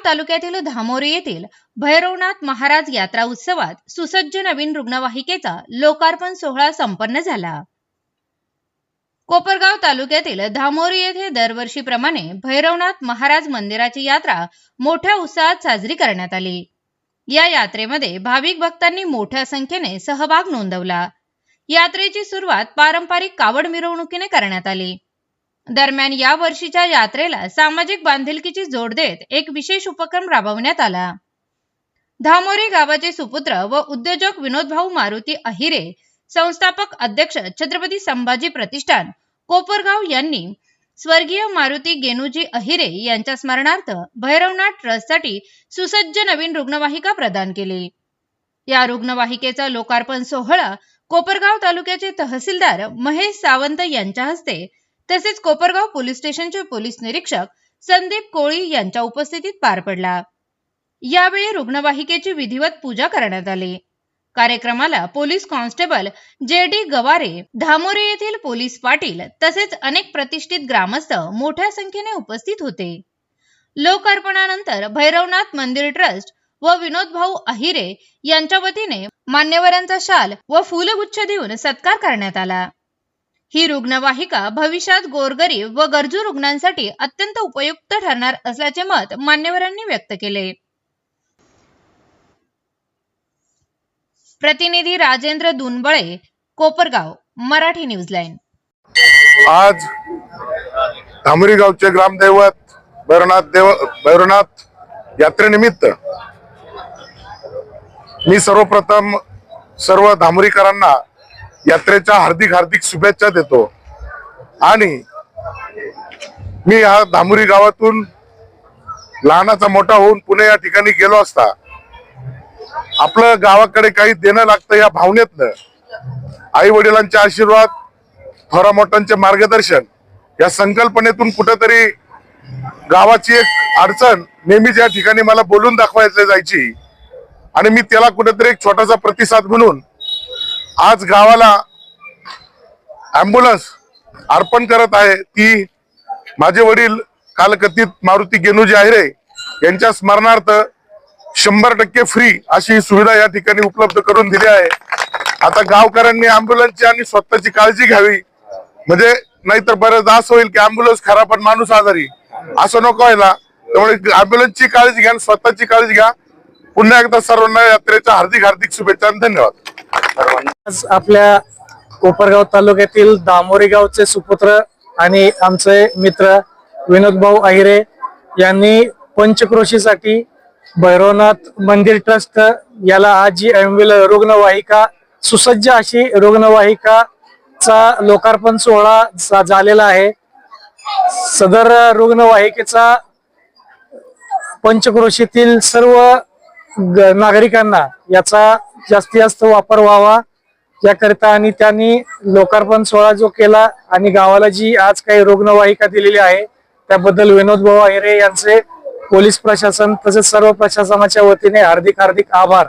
तालुक्यातील धामोरी येथील भैरवनाथ महाराज यात्रा उत्सवात सुसज्ज नवीन रुग्णवाहिकेचा लोकार्पण सोहळा संपन्न झाला। कोपरगाव तालुक्यातील धामोरी येथे दरवर्षीप्रमाणे भैरवनाथ महाराज मंदिराची यात्रा मोठ्या उत्साहात साजरी करण्यात आली। या यात्रेमध्ये भाविक भक्तांनी मोठ्या संख्येने सहभाग नोंदवला। यात्रेची सुरुवात पारंपरिक कावड मिरवणुकीने करण्यात आली। दरम्यान या वर्षीच्या यात्रेला सामाजिक बांधिलकीची जोड देत एक विशेष उपक्रम राबवण्यात आला। धामोरी गावाचे सुपुत्र व उद्योजक विनोदभाऊ मारुती अहिरे, संस्थापक अध्यक्ष छत्रपती संभाजी प्रतिष्ठान कोपरगाव यांनी स्वर्गीय मारुती गेनुजी अहिरे यांच्या स्मरणार्थ भैरवनाथ ट्रस्टसाठी सुसज्ज नवीन रुग्णवाहिका प्रदान केली। या रुग्णवाहिकेचा लोकार्पण सोहळा कोपरगाव तालुक्याचे तहसीलदार महेश सावंत यांच्या हस्ते तसेच कोपरगाव पोलीस स्टेशनचे पोलीस निरीक्षक संदीप कोळी यांच्या उपस्थितीत पार पडला। यावेळी रुग्णवाहिकेची विधिवत पूजा करण्यात आली। कार्यक्रमाला police constable JD Gaware, Dhamori येथील पोलीस पाटील तसेच अनेक प्रतिष्ठित ग्रामस्थ मोठ्या संख्येने उपस्थित होते। लोकार्पणानंतर भैरवनाथ मंदिर ट्रस्ट व विनोदभाऊ अहिरे यांच्या वतीने मान्यवरांचा शाल व फुलगुच्छ देऊन सत्कार करण्यात आला। ही रुग्णवाहिका भविष्यात गोरगरीब व गरजू रुग्णांसाठी अत्यंत उपयुक्त ठरणार असल्याचे मत मान्यवरांनी व्यक्त केले। प्रतिनिधी राजेंद्र दुनबळे, कोपरगाव, मराठी न्यूज लाईन। आज धामोरी गावचे ग्रामदैवत भैरवनाथ यात्रेनिमित्त मी सर्वप्रथम सर्व धामोरीकरांना यात्रेच्या हार्दिक शुभेच्छा देतो। आणि मी या धामोरी गावातून लहानाचा मोठा होऊन पुणे या ठिकाणी गेलो असता आपलं गावाकडे काही देणं लागतं या भावनेतनं आई वडिलांचे आशीर्वाद, थोरा मोठ्यांचे मार्गदर्शन या संकल्पनेतून कुठेतरी गावाची एक अडचण नेहमीच या ठिकाणी मला बोलून दाखवायला जायची आणि मी त्याला कुठेतरी एक छोटासा प्रतिसाद म्हणून आज गावाला ॲम्ब्युलन्स अर्पण करत आहे। ती माझे वडील कालकथित मारुती गेनुजी अहिरे यांच्या स्मरणार्थ 100% फ्री अशी सुविधा या ठिकाणी उपलब्ध करून दिली आहे। आता गावकऱ्यांनी ॲम्ब्युलन्सची आणि स्वतःची काळजी घ्यावी, म्हणजे नाहीतर बरेचदा असं होईल की ॲम्ब्युलन्स खरा पण माणूस आजारी, असं नको व्हायला। त्यामुळे ॲम्ब्युलन्सची काळजी घ्या आणि स्वतःची काळजी घ्या। पुन्हा एकदा सर्वांना यात्रेच्या हार्दिक शुभेच्छा आणि धन्यवाद। आज आपल्या कोपरगाव तालुक्यातील धामोरी गावचे सुपुत्र आणि आमचे मित्र विनोदभाऊ अहिरे यांनी पंचक्रोशीसाठी भैरवनाथ मंदिर ट्रस्ट याला आज जी रुग्णवाहिका सुसज्ज अशी रुग्णवाहिकाचा लोकार्पण सोहळा झालेला आहे। सदर रुग्णवाहिकेचा पंचक्रोशीतील सर्व नागरिकांना याचा जास्तीत जास्त वापर व्हावा याकरिता आणि त्यांनी लोकार्पण सोहळा जो केला आणि गावाला जी आज काही रुग्णवाहिका दिलेली आहे त्याबद्दल विनोदभाऊ अहिरे यांचे पोलीस प्रशासन तसेच सर्व प्रशासनाच्या वतीने हार्दिक आभार।